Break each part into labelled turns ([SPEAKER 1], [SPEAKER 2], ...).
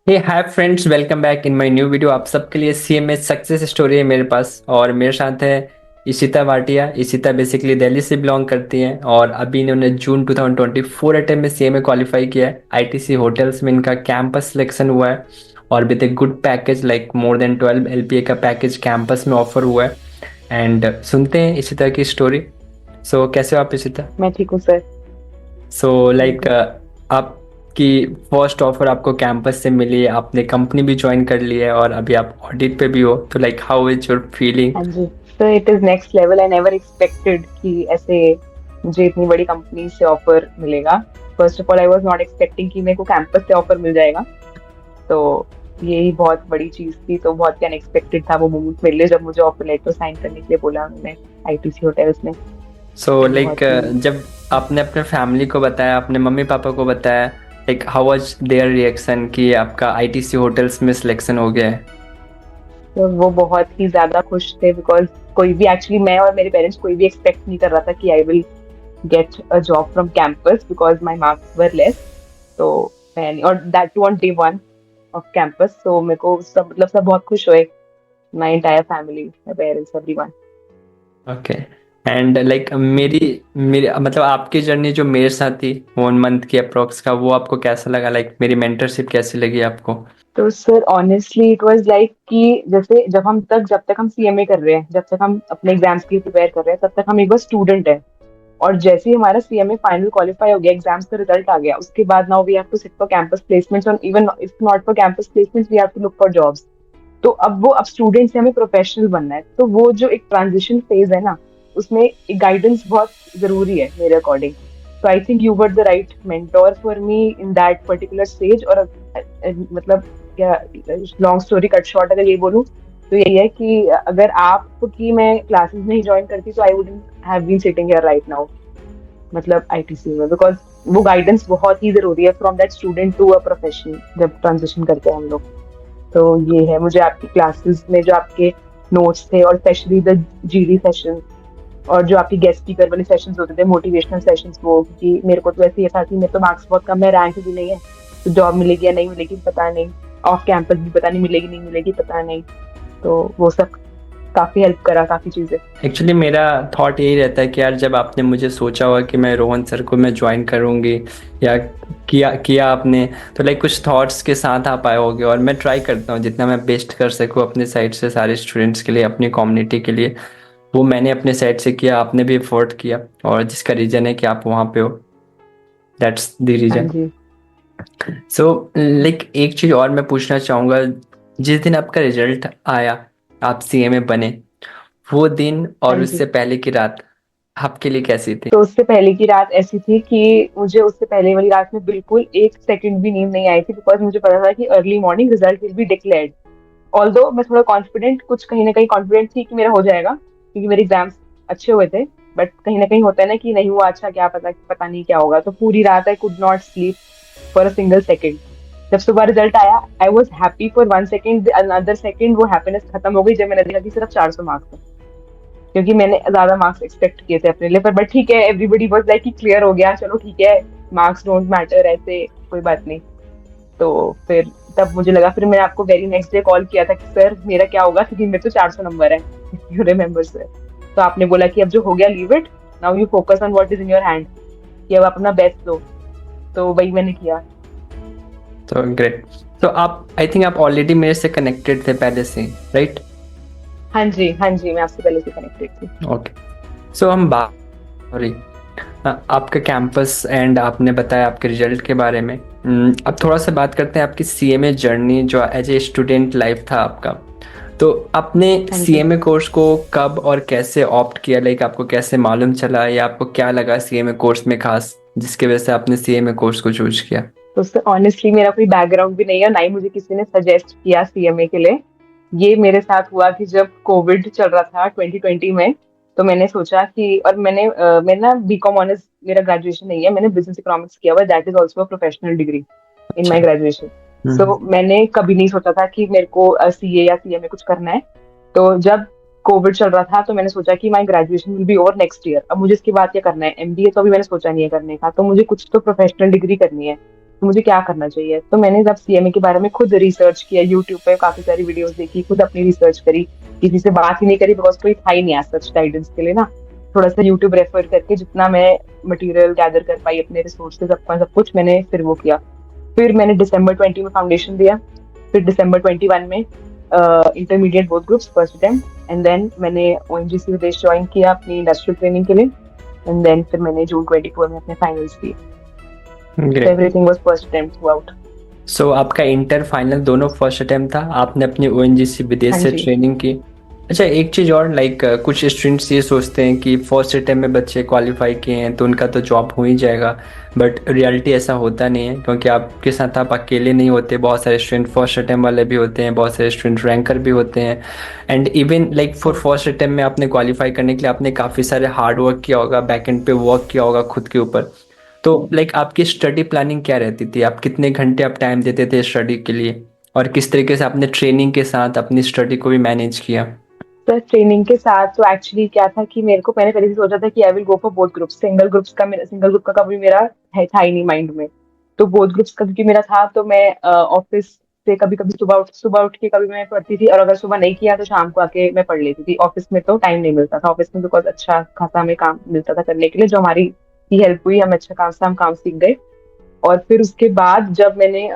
[SPEAKER 1] Hey hi friends, welcome back in my new video. आप सबके लिए सीएमए सक्सेस स्टोरी है मेरे पास, और मेरे साथ है इशिता भाटिया। इशिता बेसिकली दिल्ली से बिलोंग करती हैं और अभी इन्होंने जून 2024 अटेम्प्ट में सीएमए क्वालिफाई किया है। आईटीसी होटल्स में इनका कैंपस सिलेक्शन हुआ है और with a good package like more than 12 LPA का पैकेज कैंपस में ऑफर हुआ है। एंड सुनते हैं इशिता की स्टोरी। सो कैसे हो आप इशिता?
[SPEAKER 2] मैं ठीक हूँ sir.
[SPEAKER 1] So
[SPEAKER 2] very
[SPEAKER 1] like
[SPEAKER 2] good.
[SPEAKER 1] आपकी फर्स्ट ऑफर आपको कैंपस से मिली है, आपने कंपनी भी ज्वाइन कर ली है और अभी आप ऑडिट पे भी हो, तो like how is your feeling?
[SPEAKER 2] हाँ जी। Sir it is next level. I never expected कि ऐसे मुझे इतनी बड़ी कंपनी से ऑफर मिलेगा। First of all I was not expecting कि मेरे को कैंपस से ऑफर मिल जाएगा। तो यही बहुत बड़ी चीज थी, तो बहुत ही अनएक्सपेक्टेड था वो मोमेंट मेरे लिए जब मुझे ऑफर लेटर साइन करने के लिए बोला उन्होंने आईटीसी होटल्स ने।
[SPEAKER 1] सो
[SPEAKER 2] तो
[SPEAKER 1] लाइक
[SPEAKER 2] बहुत ही
[SPEAKER 1] जब आपने अपने फैमिली को बताया, अपने मम्मी पापा को बताया, like how was their reaction कि आपका आईटीसी होटल्स में सिलेक्शन हो गया है?
[SPEAKER 2] तो वो बहुत ही ज्यादा खुश थे बिकॉज कोई भी एक्चुअली मैं और मेरे पेरेंट्स कोई भी एक्सपेक्ट नहीं कर रहा था कि I will get a job from campus because my marks were less. तो मैंने और that too on day one of campus, so मेरे को सब मतलब सब बहुत खुश हुए। My entire family, my parents, everyone.
[SPEAKER 1] Okay. And like मेरी मेरी मतलब आपकी जर्नी जो मेरे साथ थी 1 मंथ की अप्रोक्स का, वो आपको कैसा लगा? लाइक मेरी मेंटरशिप कैसी लगी आपको?
[SPEAKER 2] तो sir honestly it was like कि जैसे जब तक हम सीएमए कर रहे हैं, जब तक हम अपने एग्जाम्स के लिए प्रिपेयर कर रहे हैं, तब तक हम एक बार स्टूडेंट है। और जैसे ही हमारा सीएमए फाइनल क्वालिफाई हो गया, एग्जाम्स का रिजल्ट आ गया, उसके बाद now we have to sit for campus placements, और even if not for campus placements we have to look for jobs. तो अब स्टूडेंट से हमें प्रोफेशनल बनना है, तो वो जो एक ट्रांजिशन फेज है ना, उसमें गाइडेंस बहुत जरूरी है मेरे अकॉर्डिंग। तो I think you were the right mentor for me in that particular stage. और मतलब क्या, लॉन्ग स्टोरी कट शॉर्ट अगर ये बोलूँ तो यही है कि अगर आपकी मैं क्लासेस नहीं ज्वाइन करती तो I wouldn't have been sitting here right now, मतलब आईटीसी में, बिकॉज वो गाइडेंस बहुत ही जरूरी है from that student to a professional जब ट्रांजिशन करते हैं हम लोग। तो ये है, मुझे आपकी क्लासेस में जो आपके नोट्स थे और स्पेशली द जीडी सेशन और जो आपकी गेस्ट स्पीकर वाले सेशंस होते थे, मोटिवेशनल सेशंस, वो कि मेरे को तो ऐसे ये था कि मेरे तो मार्क्स बहुत कम है, रैंक भी नहीं है, तो जॉब मिलेगी या नहीं मिलेगी पता नहीं, ऑफ कैंपस भी पता नहीं मिलेगी नहीं मिलेगी पता नहीं। तो वो सब काफी हेल्प करा, काफी चीजें।
[SPEAKER 1] एक्चुअली मेरा थॉट यही रहता है कि यार जब आपने मुझे सोचा हुआ कि मैं रोहन सर को मैं ज्वाइन करूँगी या किया किया आपने, तो लाइक कुछ थॉट्स के साथ आप आए होगे, और मैं ट्राई करता हूँ जितना मैं बेस्ट कर सकूँ अपने साइड से सारे स्टूडेंट्स के लिए, अपनी कम्युनिटी के लिए। वो मैंने अपने साइड से किया, आपने भी एफर्ट किया, और जिसका रीज़न है कि आप वहाँ पे हो, दैट्स द
[SPEAKER 2] हाँ
[SPEAKER 1] रीज़न।
[SPEAKER 2] जी।
[SPEAKER 1] सो लाइक एक चीज़ और मैं पूछना चाहूँगा, जिस दिन आपका रिजल्ट आया, आप सीएमए बने, वो दिन
[SPEAKER 2] हाँ
[SPEAKER 1] और
[SPEAKER 2] जी।
[SPEAKER 1] उससे पहले की रात आपके लिए कैसी थी?
[SPEAKER 2] तो उससे पहले की रात ऐसी थी कि मुझे उससे पहले वाली रात में बिल्कुल एक सेकंड भी नींद नहीं आई थी, बिकॉज मुझे पता था कि early morning result will be declared. Although मैं थोड़ा कॉन्फिडेंट, कुछ कहीं ना कहीं कॉन्फिडेंट थी कि मेरा हो जाएगा, क्योंकि मेरे एग्जाम्स अच्छे हुए थे। बट कहीं ना कहीं होता है ना कि नहीं हुआ अच्छा, क्या पता, पता नहीं क्या होगा। तो पूरी रात I could not sleep for a single second. जब सुबह रिजल्ट आया I was happy for 1 second, another second वो हैप्पीनेस खत्म हो गई जब मैंने देखा कि सिर्फ 400 मार्क्स, क्योंकि मैंने ज्यादा मार्क्स एक्सपेक्ट किए थे अपने लिए। पर बट ठीक है, एवरीबडी वाज लाइक कि क्लियर हो गया, चलो ठीक है, मार्क्स डोंट मैटर, ऐसे कोई बात नहीं। तो फिर तब मुझे लगा, फिर मैंने आपको वेरी नेक्स्ट डे कॉल किया था कि सर मेरा क्या होगा, क्योंकि मेरे तो 400 नंबर है, यू रिमेम्बर सर। तो आपने बोला कि अब जो हो गया leave it, now you focus on what is in your hand, कि अब अपना बेस्ट दो। तो वही मैंने किया।
[SPEAKER 1] तो ग्रेट। तो आप, आई थिंक आप ऑलरेडी मेरे से कनेक्टेड थे पहले से, राइट?
[SPEAKER 2] हाँ जी, हाँ जी, मैं आपसे पहले से कनेक्टेड थी।
[SPEAKER 1] ओके। सो हम बात, सॉरी, आपका कैंपस एंड आपने बताया आपके रिजल्ट के बारे में। अब थोड़ा सा बात करते हैं आपकी सीएमए जर्नी, जो एज ए स्टूडेंट लाइफ था आपका। तो आपने
[SPEAKER 2] हाँ जी।
[SPEAKER 1] सीएमए कोर्स को कब और कैसे ऑप्ट किया? लाइक आपको कैसे मालूम चला, या आपको क्या लगा सीएमए कोर्स में खास, जिसकी वजह से आपने सीएमए कोर्स को चूज किया?
[SPEAKER 2] तो उससे ऑनेस्टली मेरा कोई बैकग्राउंड भी नहीं है, ना ही मुझे किसी ने सजेस्ट किया सीएमए के लिए। ये मेरे साथ हुआ कि जब कोविड चल रहा था 2020 में, तो मैंने सोचा कि, और मैंने ना बीकॉम ऑनर्स, मेरा ग्रेजुएशन नहीं है, मैंने बिजनेस इकोनॉमिक्स किया हुआ, that is also a professional degree in
[SPEAKER 1] अच्छा।
[SPEAKER 2] My graduation.
[SPEAKER 1] हम्म।
[SPEAKER 2] सो मैंने कभी नहीं सोचा था कि मेरे को सीए या सीएमए कुछ करना है। तो जब कोविड चल रहा था तो मैंने सोचा कि my graduation will be over next year, अब मुझे इसके बाद क्या करना है, एमबीए तो अभी मैंने सोचा नहीं है करने का, तो मुझे कुछ तो प्रोफेशनल डिग्री करनी है। तो मुझे क्या करना चाहिए। तो मैंने जब सीएमए के बारे में खुद रिसर्च किया, यूट्यूब पे काफी सारी वीडियोस देखी, खुद अपनी रिसर्च करी, किसी से बात ही नहीं करी बिकॉज कोई था ही नहीं आज सच गाइडेंस के लिए ना। थोड़ा सा यूट्यूब रेफर करके जितना मैं मटेरियल गैदर कर पाई, अपने रिसोर्सेज अपना सब कुछ मैंने फिर वो किया। फिर मैंने दिसंबर 20 में फाउंडेशन दिया, फिर दिसंबर 21 में intermediate both groups first attempt, and then मैंने ओएनजीसी विदेश ज्वाइन किया अपनी इंडस्ट्रियल ट्रेनिंग के लिए, एंड देन फिर मैंने जून 24 में अपने फाइनल्स दिए।
[SPEAKER 1] Great.
[SPEAKER 2] Everything was first attempt throughout.
[SPEAKER 1] So आपका इंटर फाइनल दोनों फर्स्ट अटेम्प्ट था, आपने अपनी ओएनजीसी विदेश
[SPEAKER 2] हाँ
[SPEAKER 1] से
[SPEAKER 2] जी।
[SPEAKER 1] ट्रेनिंग की। अच्छा, एक चीज़ और, लाइक कुछ स्टूडेंट्स ये सोचते हैं कि फर्स्ट अटेम्प्ट में बच्चे क्वालिफाई किए हैं तो उनका तो जॉब हो ही जाएगा, बट रियलिटी ऐसा होता नहीं है, क्योंकि आपके साथ आप अकेले नहीं होते, बहुत सारे स्टूडेंट फर्स्ट अटेम्प्ट वाले भी होते हैं, बहुत सारे स्टूडेंट रैंकर भी होते हैं। And even like for first attempt में आपने क्वालिफाई करने के लिए आपने काफ़ी सारे हार्ड वर्क किया होगा, बैक एंड पे वर्क किया होगा खुद के ऊपर। तो लाइक आपकी स्टडी प्लानिंग क्या रहती थी, आप कितने घंटे आप टाइम देते थे स्टडी के लिए, और किस तरीके से आपने ट्रेनिंग के साथ अपनी स्टडी को भी मैनेज किया?
[SPEAKER 2] तो ट्रेनिंग के साथ तो एक्चुअली क्या था कि मेरे को मैंने पहले से सोचा था कि I will go for both groups. Single group का कभी मेरा था ही नहीं माइंड में। तो बोथ ग्रुप्स का क्योंकि मेरा था, तो मैं ऑफिस से कभी कभी सुबह उठ के कभी मैं पढ़ती थी, और अगर सुबह नहीं किया तो शाम को आके मैं पढ़ लेती थी। ऑफिस में तो टाइम नहीं मिलता था, ऑफिस में बिकॉज अच्छा खासा हमें काम मिलता था करने के लिए, जो हमारी की हेल्प हुई, हम अच्छा काम से हम काम सीख गए। और फिर उसके बाद जब मैंने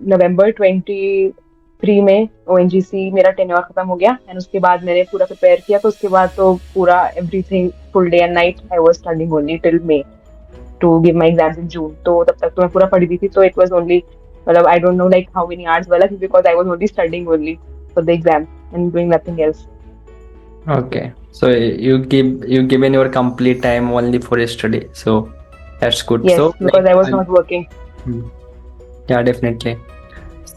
[SPEAKER 2] नवंबर 23 में ओएनजीसी मेरा टेन्योर खत्म हो गया, एंड उसके बाद मैंने पूरा प्रिपेयर किया, तो उसके बाद तो पूरा everything full day and night I was studying only till May to give my exams in June. तो तब तक तो मैं पूरा पढ़ी हुई थी, तो इट वाज ओनली मतलब I don't know like how many hours वाला, because I was only studying only for the exam and doing nothing else.
[SPEAKER 1] Okay, so you given your complete time only for study, so that's good.
[SPEAKER 2] Yes,
[SPEAKER 1] So
[SPEAKER 2] because I was not working.
[SPEAKER 1] yeah, definitely.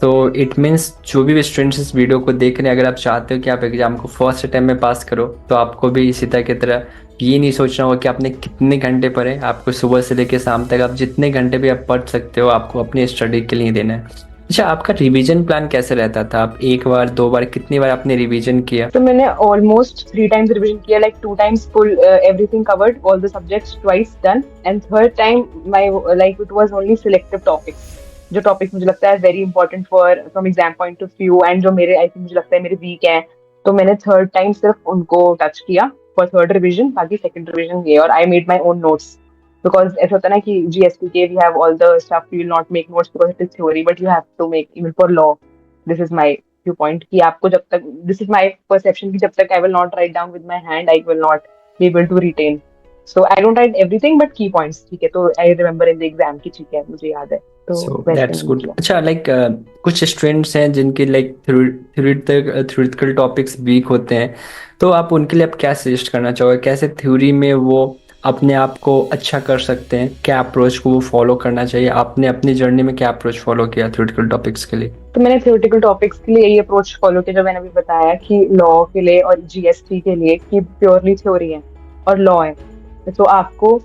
[SPEAKER 1] तो it means जो भी students इस video को देख रहे हैं, अगर आप चाहते हो कि आप एग्जाम को फर्स्ट अटेम्प्ट में पास करो, तो आपको भी इसी तरह की तरह ये नहीं सोचना होगा कि आपने कितने घंटे पढ़े। आपको सुबह से लेकर शाम तक आप जितने घंटे भी आप पढ़ सकते हो, आपको अपनी स्टडी के लिए देना है। अच्छा, आपका रिवीजन प्लान कैसे रहता था? आप एक बार, दो बार, कितनी बार आपने रिवीजन किया?
[SPEAKER 2] तो मैंने ऑलमोस्ट 3 times रिविजन किया, like 2 times full everything covered all the subjects, twice done, and third time my like it was only selective topics, जो टॉपिक्स मुझे लगता है very important for from exam point of view, and जो मेरे I think मुझे लगता है मेरे वीक है, तो मैंने थर्ड टाइम सिर्फ उनको टच किया फॉर थर्ड रिविजन, बाकी सेकंड रिविजन ये। और I made my own notes, because ऐसा होता है ना कि जीएसटी के we have all the stuff, you will not make notes because it is theory, but you have to make even for law. This is my view point कि आपको जब तक, दिस इज माय परसेप्शन कि जब तक I will not write down with my hand, I will not be able to retain. So I don't write everything but key points, ठीक है, तो I remember in the exam की, ठीक है मुझे याद है, तो
[SPEAKER 1] सो
[SPEAKER 2] वैसे
[SPEAKER 1] दैट्स
[SPEAKER 2] मैंने
[SPEAKER 1] गुड।
[SPEAKER 2] किया।
[SPEAKER 1] अच्छा, लाइक कुछ स्टूडेंट्स हैं जिनकी लाइक थ्योरेटिकल टॉपिक्स वीक होते हैं, तो आप उनके लिए आप क्या सजेस्ट करना चाहोगे? कैसे थ्योरी में वो अपने आप को अच्छा कर सकते हैं? क्या अप्रोच को वो फॉलो करना चाहिए? आपने अपनी जर्नी में क्या अप्रोच फॉलो किया थ्योरेटिकल टॉपिक्स के लिए?
[SPEAKER 2] तो मैंने थ्योरेटिकल टॉपिक्स के लिए यही अप्रोच फॉलो किया जो मैंने अभी बताया कि लॉ के लिए और जीएसटी के लिए कि प्योरली थ्योरी है और लॉ है। तो आपको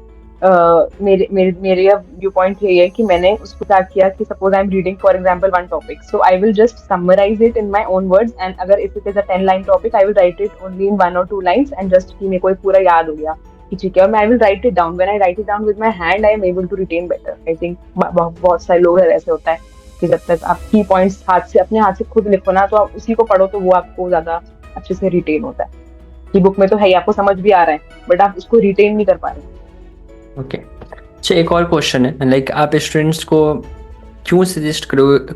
[SPEAKER 2] मेरे व्यू पॉइंट यही है कि मैंने उसको क्या किया कि suppose I am reading for example one topic, so I will just summarise it in my own words, and अगर if it is a 10 line topic I will write it only in 1 or 2 lines, and just कि मेरे को पूरा याद हो गया कि ठीक है, और मैं I will write it down. When I write it down with my hand I am able to retain better. I think बहुत सारे लोग ऐसे होता है कि जब तक आप की पॉइंट्स अपने हाथ से खुद लिखो ना, तो आप उसी को पढ़ो तो वो आपको ज्यादा अच्छे से रिटेन होता है। कि बुक में तो है ही, आपको समझ भी आ रहा है, बट आप उसको रिटेन नहीं कर पा रहे।
[SPEAKER 1] ओके। अच्छा, एक और क्वेश्चन है, लाइक आप स्टूडेंट्स को क्यों सजेस्ट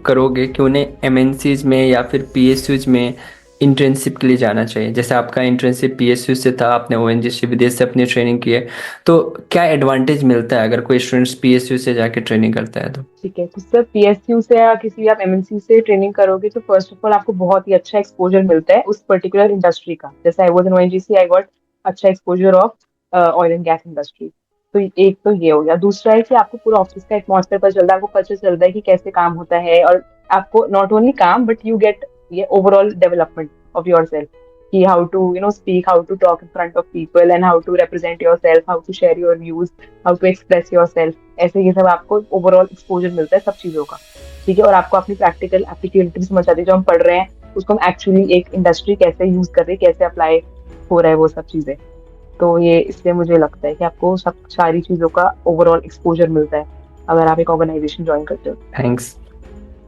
[SPEAKER 1] करोगे कि उन्हें एमएनसीज में या फिर पीएसयूज में इंटर्नशिप के लिए जाना चाहिए? जैसे आपका इंटर्नशिप पीएसयू से था, आपने ओएनजीसी विदेश से अपनी ट्रेनिंग की है, तो क्या एडवांटेज मिलता है अगर कोई स्टूडेंट्स पीएसयू से जाके ट्रेनिंग करता है तो?
[SPEAKER 2] ठीक है, तो सर पीएसयू से या किसी आप एमएनसी से ट्रेनिंग करोगे तो फर्स्ट ऑफ ऑल आपको बहुत ही अच्छा एक्सपोजर मिलता है उस पर्टिकुलर इंडस्ट्री का। जैसे I was in ONGC, I got अच्छा exposure of oil and gas industry. तो एक तो ये हो गया। दूसरा है कि आपको पूरा ऑफिस का एटमॉस्फेयर पता चलता है, आपको कल्चर चलता है कि कैसे काम होता है, और आपको नॉट ओनली काम बट यू गेट ये overall development of your self कि how to speak, how to talk in front of people and how to represent yourself, how to share your views, how to express yourself। ऐसे ये सब आपको overall exposure मिलता है सब चीजों का, ठीक है। और आपको अपनी प्रैक्टिकल एप्लीकेबिलिटी समझ आती है, जो हम पढ़ रहे हैं उसको हम एक्चुअली एक इंडस्ट्री कैसे यूज कर रहे हैं, कैसे अप्लाई हो रहा है वो सब चीजें। तो ये इसलिए मुझे लगता है कि आपको सब सारी चीजों का ओवरऑल एक्सपोजर मिलता है अगर आप एक ऑर्गेनाइजेशन ज्वाइन करते हो।
[SPEAKER 1] थैंक्स।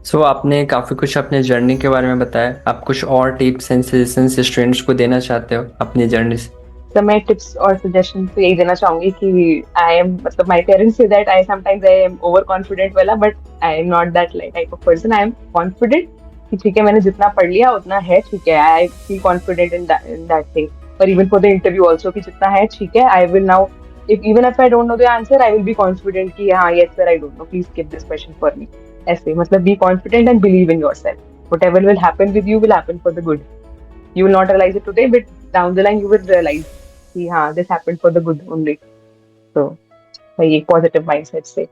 [SPEAKER 1] सो आपने काफ़ी कुछ अपने जर्नी के बारे में बताया, आप कुछ और टिप्स एंड सजेशंस स्टूडेंट्स को देना चाहते हो अपनी जर्नी से?
[SPEAKER 2] तो मैं टिप्स और सजेशन तो यही देना चाहूंगी कि आई एम मतलब माय पेरेंट्स से that I sometimes I am over confident वाला, but I am not that like type of person. I am confident कि ठीक है मैंने जितना पढ़ लिया उतना है, ठीक है I feel confident in that thing. और even for the interview also कि जितना है ठीक है, I will now if I don't know the answer I will be confident कि हाँ yes sir I don't know, please give this question for me. ऐसे मतलब be confident and believe in yourself. whatever will happen with you will happen for the good. You will not realize it today, but down the line you will realize कि हाँ this happened for the good only. So वही एक positive mindset से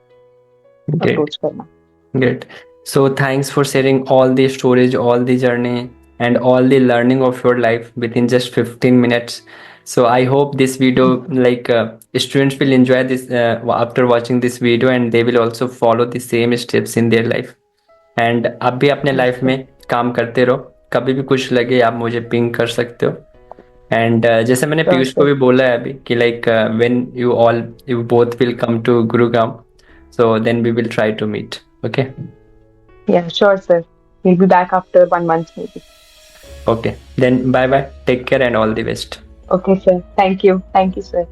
[SPEAKER 1] great,
[SPEAKER 2] approach करना।
[SPEAKER 1] Great. So thanks for sharing all the stories, all the journey, and all the learning of your life within just 15 minutes. So I hope this video, like students will enjoy this after watching this video, and they will also follow the same steps in their life. And आप भी अपने life में काम करते रहो, कभी भी कुछ लगे आप मुझे पिंग कर सकते हो। एंड जैसे मैंने
[SPEAKER 2] Sure,
[SPEAKER 1] पीयूष को
[SPEAKER 2] sir.
[SPEAKER 1] भी बोला है अभी कि like when you both will come to Gurugram, so then we will try to meet. Okay.
[SPEAKER 2] Yeah, sure, sir. We'll be back after 1 month maybe.
[SPEAKER 1] Okay, then bye bye, take care and all the best.
[SPEAKER 2] Okay, sir. Thank you. Thank you, sir.